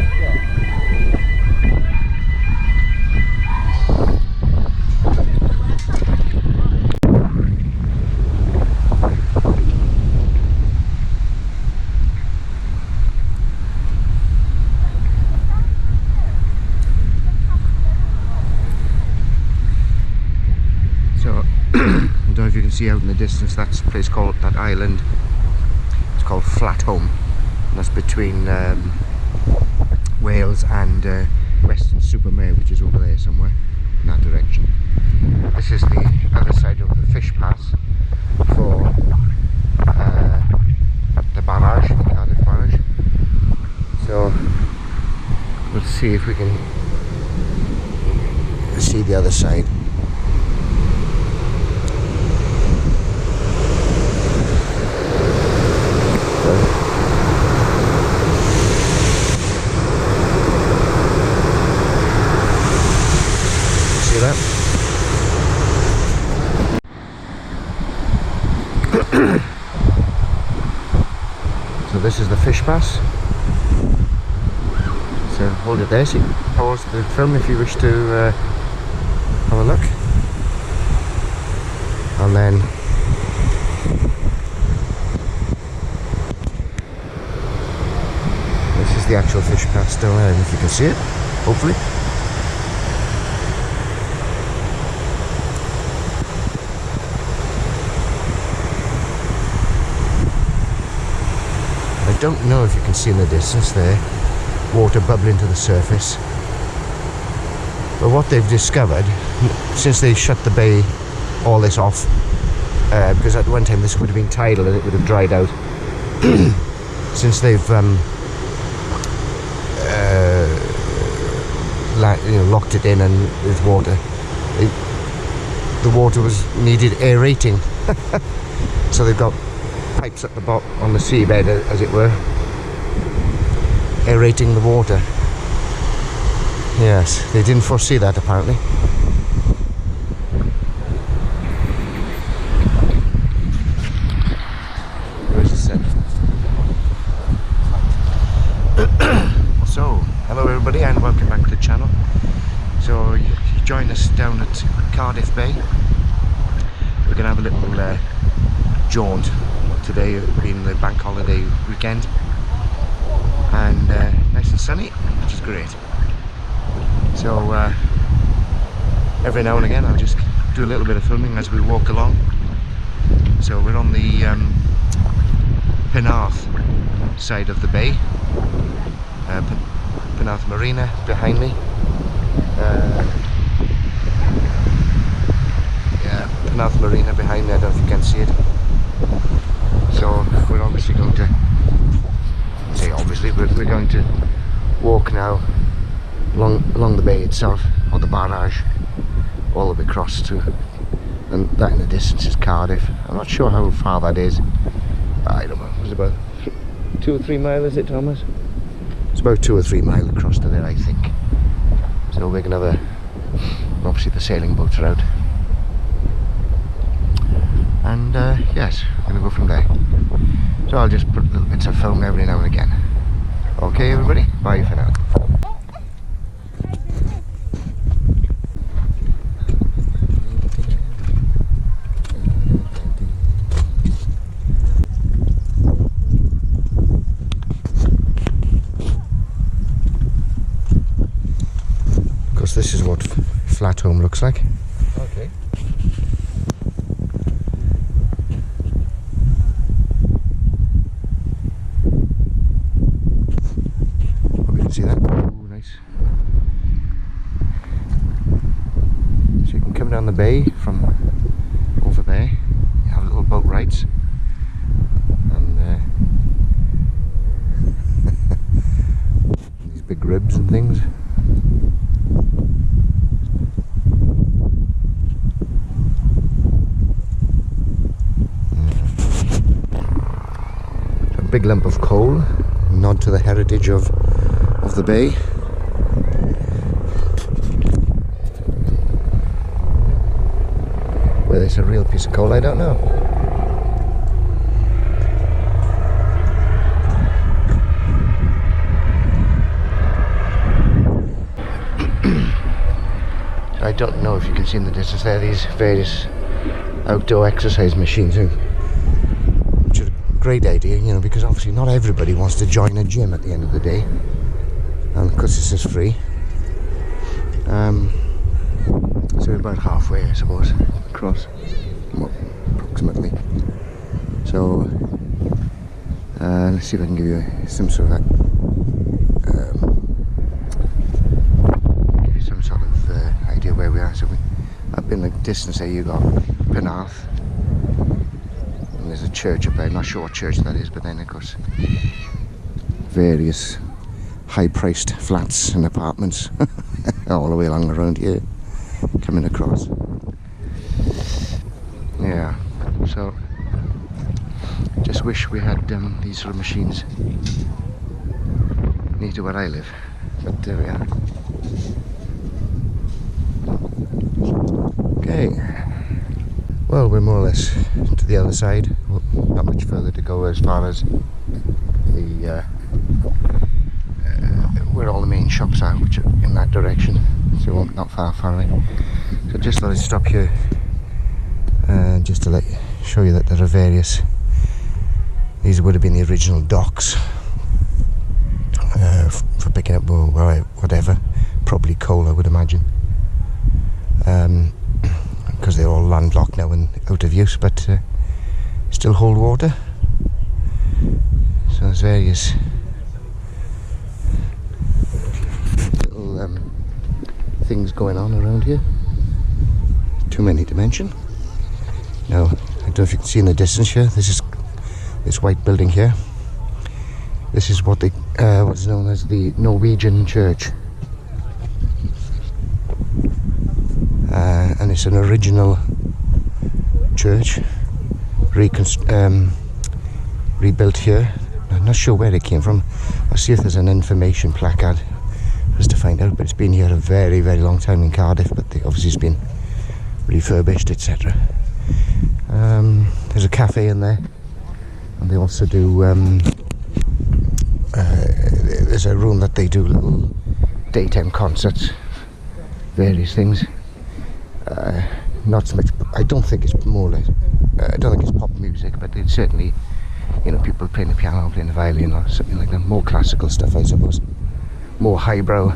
here. So, I don't know if you can see out in the distance, that's a place called, that island, it's called Lldv. That's between Wales and Western Supermare, which is over there somewhere in that direction. This is the other side of the fish pass for the barrage, the Cardiff barrage. So we'll see if we can see the other side. That. So this is the fish pass. So hold it there so you can pause the film if you wish to have a look. And then this is the actual fish pass down there, if you can see it, hopefully. I don't know if you can see in the distance there, water bubbling to the surface. But what they've discovered, since they shut the bay, all this off, because at one time this would have been tidal and it would have dried out. Since they've locked it in and with water, the water was needed aerating. So they've got pipes at the bottom on the seabed, as it were, aerating the water. Yes, they didn't foresee that apparently. Where's the set? So, hello everybody and welcome back to the channel. So you join us down at Cardiff Bay. We're going to have a little jaunt today, being the bank holiday weekend, and nice and sunny, which is great. So every now and again I'll just do a little bit of filming as we walk along. So we're on the Penarth side of the bay, Penarth Marina behind me. Yeah, Penarth Marina behind me, I don't know if you can see it. So we're obviously going to, we're going to walk now along the bay itself, or the barrage, all the way across to, and that in the distance is Cardiff. I'm not sure how far that is. I don't know, it's about 2 or 3 miles, is it, Thomas? It's about 2 or 3 miles across to there, I think. So we're going to have obviously the sailing boats are out. And yes, we're going to go from there. So I'll just put little bits of film every now and again. Okay everybody, bye for now. Of course this is what Lldv looks like. Okay. See that? Ooh, nice. So you can come down the bay from over there. You have little boat rides, and these big ribs and things. So a big lump of coal, a nod to the heritage of the bay. Whether it's a real piece of coal, I don't know. I don't know if you can see in the distance there, these various outdoor exercise machines, which is a great idea, you know, because obviously not everybody wants to join a gym at the end of the day, and because this is free. So we're about halfway, I suppose, across, well, approximately. So let's see if I can give you some sort of idea where we are. So up in the distance there you got Penarth, and there's a church up there. I'm not sure what church that is, but then of course various high-priced flats and apartments all the way along around here coming across. Yeah, so just wish we had these sort of machines near to where I live, but there we are. Okay, well, we're more or less to the other side, not much further to go as far as the where all the main shops are, which are in that direction, so we're not far away. So just thought I'd stop here just to show you that there are various, these would have been the original docks for picking up whatever, probably coal I would imagine. Because they're all landlocked now and out of use, but still hold water. So there's various little things going on around here. Too many to mention. Now, I don't know if you can see in the distance here, this is this white building here. This is what is known as the Norwegian Church. And it's an original church rebuilt here. I'm not sure where it came from. I'll see if there's an information placard just to find out, but it's been here a very, very long time in Cardiff, but obviously it's been refurbished, etc. There's a cafe in there, and they also do there's a room that they do little daytime concerts, various things. Not so much, I don't think it's more like, I don't think it's pop music, but it's certainly, you know, people playing the piano, playing the violin or something like that. More classical stuff, I suppose. More highbrow.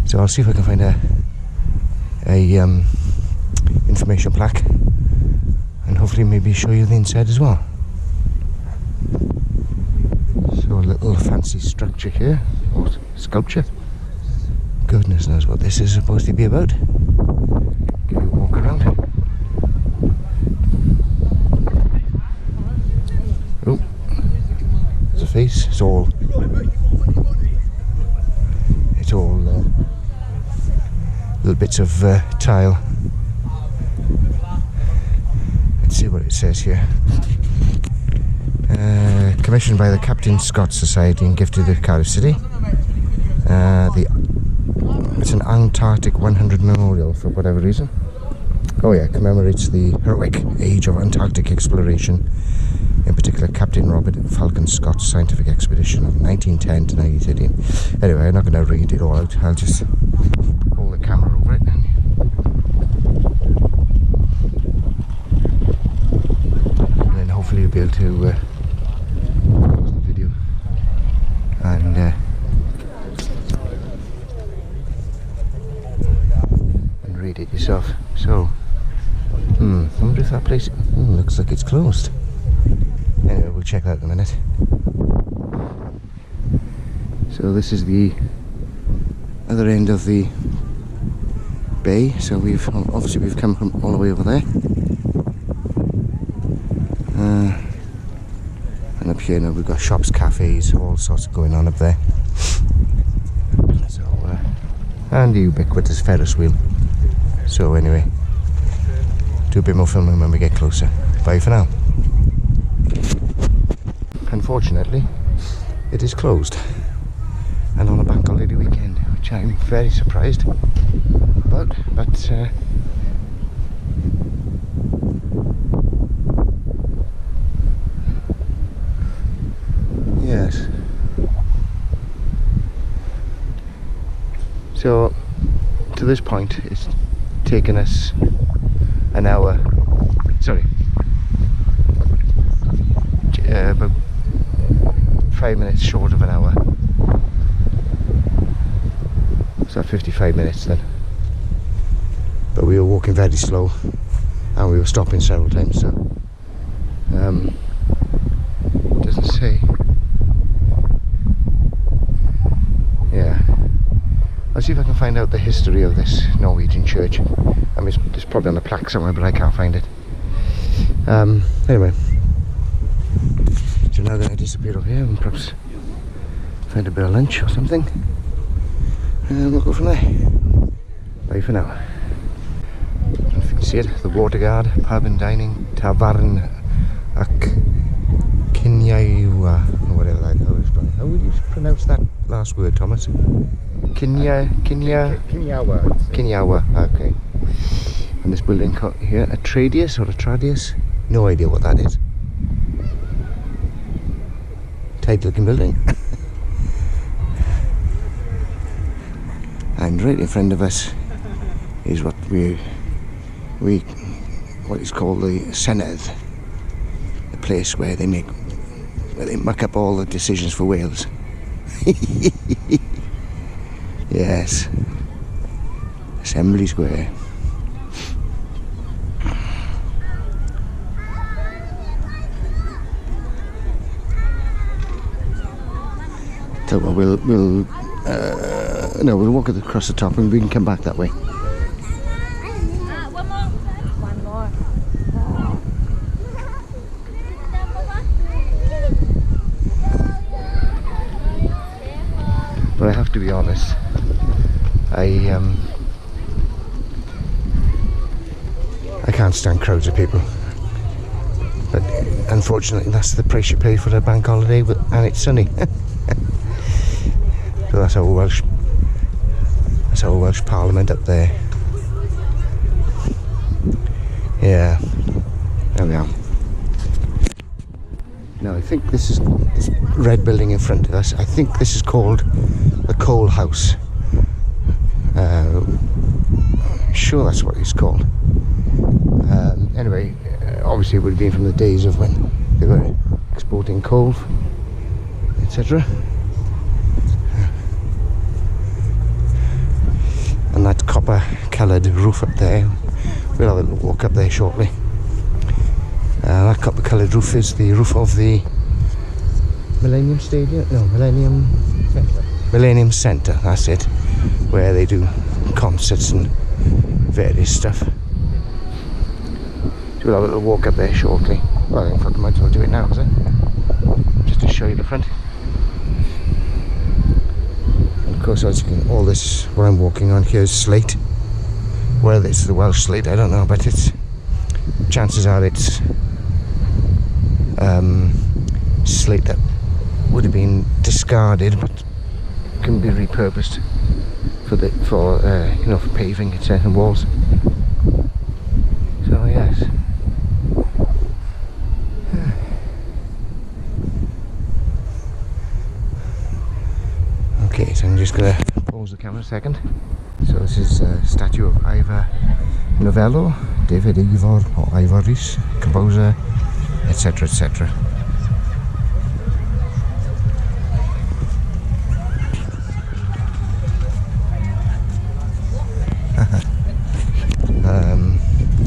So I'll see if I can find a information plaque, and hopefully maybe show you the inside as well. So a little fancy structure here, or sculpture. Goodness knows what this is supposed to be about. Give you a walk around. Oh, there's a face. It's all little bits of tile. Let's see what it says here. Commissioned by the Captain Scott Society and gifted to Cardiff City. It's an Antarctic 100 memorial for whatever reason. Oh yeah, commemorates the heroic age of Antarctic exploration, in particular Captain Robert Falcon Scott's scientific expedition of 1910 to 1913. Anyway, I'm not going to read it all out. I'll just hold the camera over it. And then hopefully you'll be able to pause the video and read it yourself. So, I wonder if that place looks like it's closed. Anyway, we'll check that in a minute. So this is the other end of the bay. So we've come from all the way over there, and up here now we've got shops, cafes, all sorts going on up there. So and the ubiquitous Ferris wheel. So anyway, do a bit more filming when we get closer. Bye for now. Unfortunately, it is closed, and on a bank holiday weekend, which I'm very surprised about, but yes. So to this point, it's taken us an hour. Sorry, about 5 minutes short of an hour. So 55 minutes then. But we were walking very slow, and we were stopping several times. So doesn't say. Yeah. I'll see if I can find out the history of this Norwegian church. I mean, it's probably on a plaque somewhere, but I can't find it. Anyway, so now I'm going to disappear over here and perhaps find a bit of lunch or something, and we'll go from there. Bye for now. If you can see it, the Waterguard pub and dining, Tavarn ac Kinyawa, or whatever that is. How would you pronounce that last word, Thomas? Kinyawa, okay. And this building here, a Tradius or a Tradius? No idea what that is. Tight looking building. And right in front of us is what what is called the Senedd, the place where they muck up all the decisions for Wales. Yes, Assembly Square. So we'll walk across the top and we can come back that way. One more. But I have to be honest, I can't stand crowds of people. But unfortunately, that's the price you pay for a bank holiday, and it's sunny. So that's our Welsh Parliament up there. Yeah, there we are. Now I think this red building in front of us, I think this is called the Coal House. Sure that's what it's called. Anyway, obviously it would have been from the days of when they were exporting coal, etc. And that copper coloured roof up there, we'll have a little walk up there shortly. That copper coloured roof is the roof of the Millennium Stadium? No, Millennium Centre, that's it, where they do concerts and various stuff. So we'll have a little walk up there shortly. Well, in fact I might as well do it now, is it? Just to show you the front. Of course, as you can, all this, what I'm walking on here is slate. Whether it's the Welsh slate, I don't know, but chances are it's slate that would have been discarded, but can be repurposed for paving, etc., and walls. So yes. Okay, so I'm just going to pause the camera a second. So this is a statue of Ivor Novello, David Ivor or Ivoris, composer, etc., etc.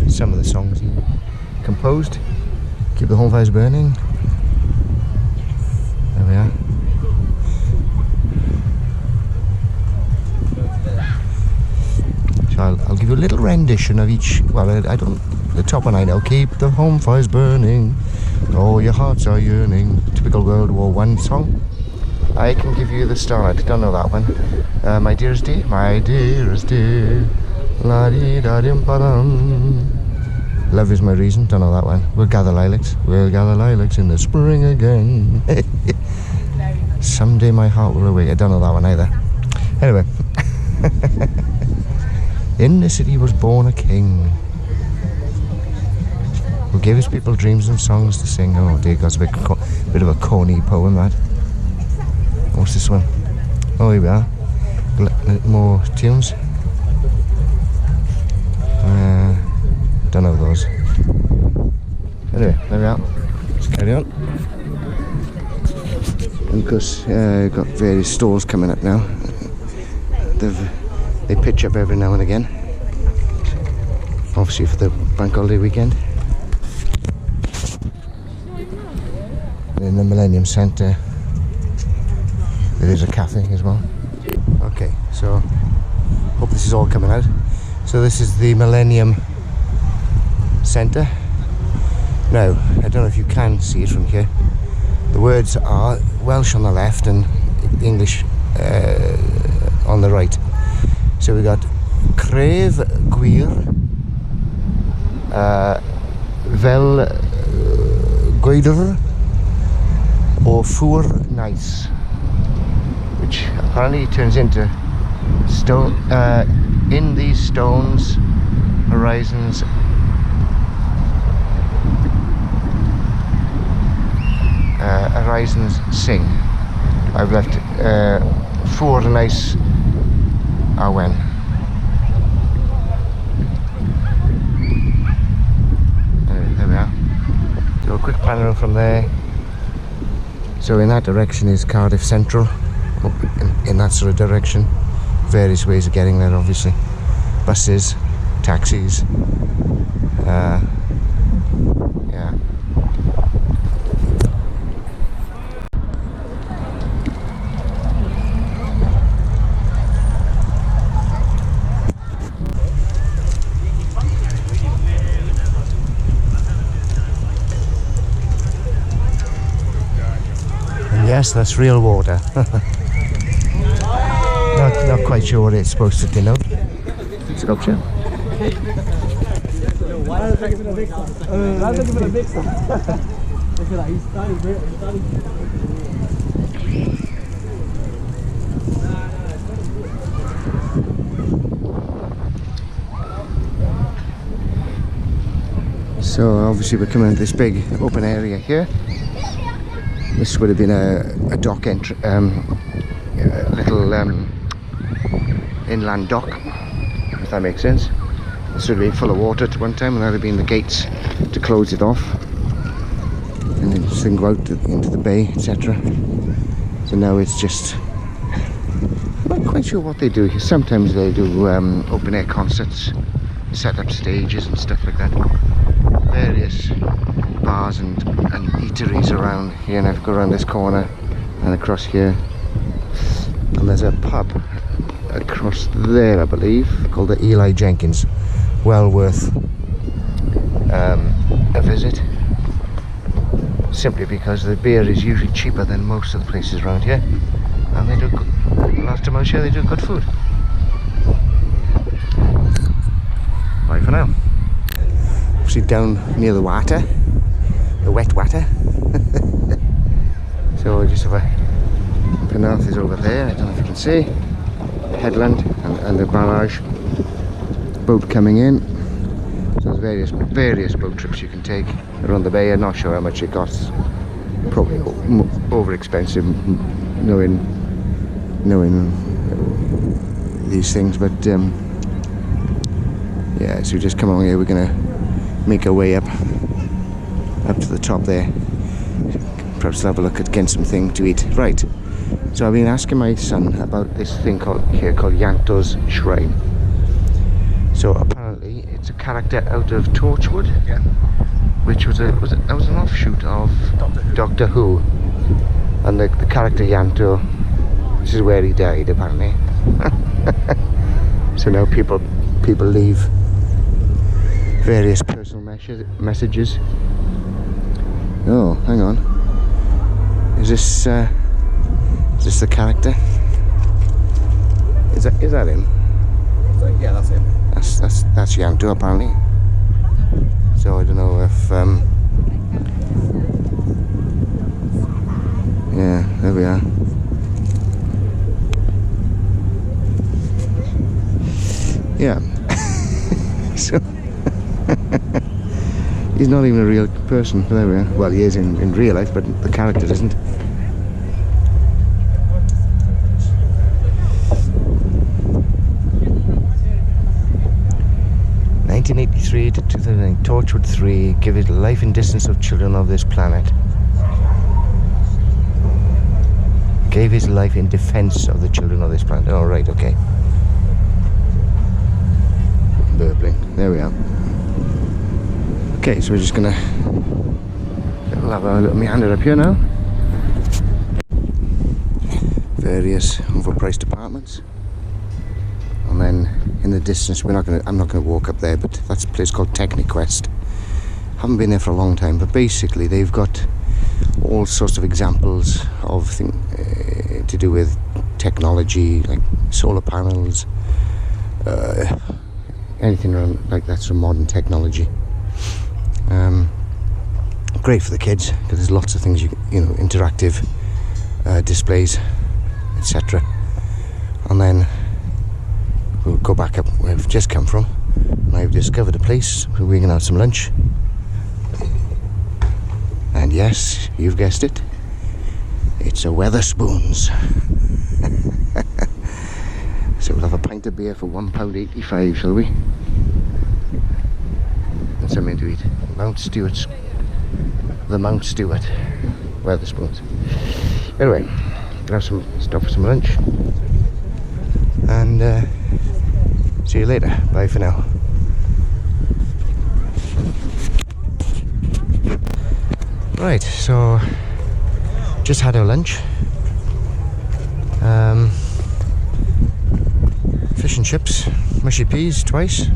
Some of the songs he composed. Keep the home fires burning. There we are. So I'll give you a little rendition of each. Well, I don't. The top one I know. Keep the home fires burning. Oh, your hearts are yearning. Typical World War I song. I can give you the start. Don't know that one. My dearest dear. My dearest dear. La dee da dim ba dum. Love is my reason. Don't know that one. We'll gather lilacs. We'll gather lilacs in the spring again. Someday my heart will awake. I don't know that one either. Anyway. In the city was born a king who gave his people dreams and songs to sing. Oh dear, that's a bit of a corny poem, that. What's this one? Oh, here we are. More tunes. don't know those. Anyway, there we are. Let's carry on. And of course, got various stalls coming up now. They pitch up every now and again. Obviously for the bank holiday weekend. In the Millennium Centre, there is a cafe as well. Okay, so hope this is all coming out. So this is the Millennium Centre. Now, I don't know if you can see it from here. The words are Welsh on the left and English on the right. So we got Cref Gwir, Fel Gwydir, or Ffwr Nice, which apparently turns into stone. In these stones, horizons sing. I've left Ffwr Nice Awen. There we are. So a quick panorama from there. So in that direction is Cardiff Central, up in that sort of direction. Various ways of getting there, obviously. Buses, taxis, yeah. Yes, that's real water. not quite sure what it's supposed to denote. Sculpture. So obviously we're coming into this big open area here. This would have been a dock entry, little inland dock, if that makes sense. This would have been full of water at one time, and that would have been the gates to close it off, and then this thing go out into the bay, etc. So now it's just, I'm not quite sure what they do here. Sometimes they do open air concerts, set up stages and stuff like that. Various bars and eateries around here, and I've go around this corner and across here, and there's a pub across there, I believe, called the Eli Jenkins. Well worth a visit, simply because the beer is usually cheaper than most of the places around here, and they do good, last time I was here they do good food. Bye for now. Obviously down near the water, the wet water. So we just have a Penarth is over there, I don't know if you can see the headland and the barrage. Boat coming in. So there's various boat trips you can take around the bay. I'm not sure how much it costs, probably over expensive, knowing these things, but yeah, so we just come along here. We're gonna make our way up to the top there. Perhaps have a look at getting something to eat. Right, so I've been asking my son about this thing called Ianto's Shrine. So apparently it's a character out of Torchwood, yeah, which was an offshoot of Doctor Who. And the character Ianto, this is where he died apparently. So now people leave various personal messages. Oh, hang on. Is this the character? Is that him? Yeah, that's him. That's Ianto apparently. So I don't know if yeah, there we are. Yeah. So he's not even a real person, but there we are. Well, he is in real life, but the character isn't. 1983 to 2009, Torchwood 3, give it life and distance of children of this planet. Gave his life in defense of the children of this planet. Oh, right, okay. Burbling. There we are. Okay, so we're just gonna have a little meander up here now. Various overpriced apartments. And then in the distance, I'm not gonna walk up there, but that's a place called Techniquest. Haven't been there for a long time, but basically they've got all sorts of examples of to do with technology, like solar panels, anything around like that sort of modern technology. Great for the kids because there's lots of things you know, interactive displays, etc. And then we'll go back up where we've just come from, and I've discovered a place where we can have some lunch. And yes, you've guessed it, it's a Wetherspoons. So we'll have a pint of beer for £1.85, shall we? And something to eat. The Mount Stewart Wetherspoons. Anyway, we'll have stop for some lunch, and see you later. Bye for now. Right, so just had our lunch. Fish and chips, mushy peas twice,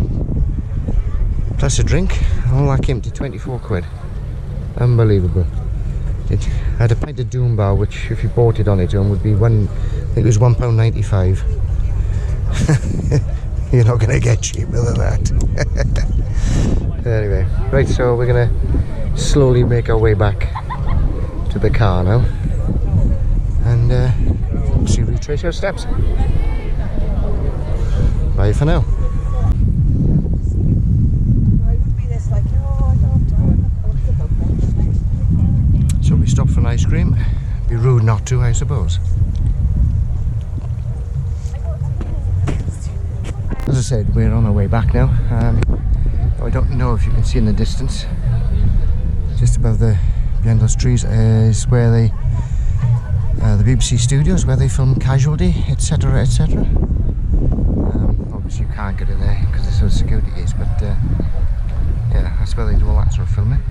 plus a drink. All that came to 24 quid. Unbelievable. It had a pint of Doom Bar, which if you bought it on its own would be I think it was £1.95. You're not going to get cheaper than that. Anyway, right, so we're going to slowly make our way back to the car now, and see, retrace our steps. Bye for now. So we stopped for an ice cream. Be rude not to, I suppose. As I said, we're on our way back now. I don't know if you can see in the distance, just above behind those trees is where the BBC studios, where they film Casualty, etc, etc. Obviously you can't get in there because there's no security gates, but yeah, that's where they do all that sort of filming.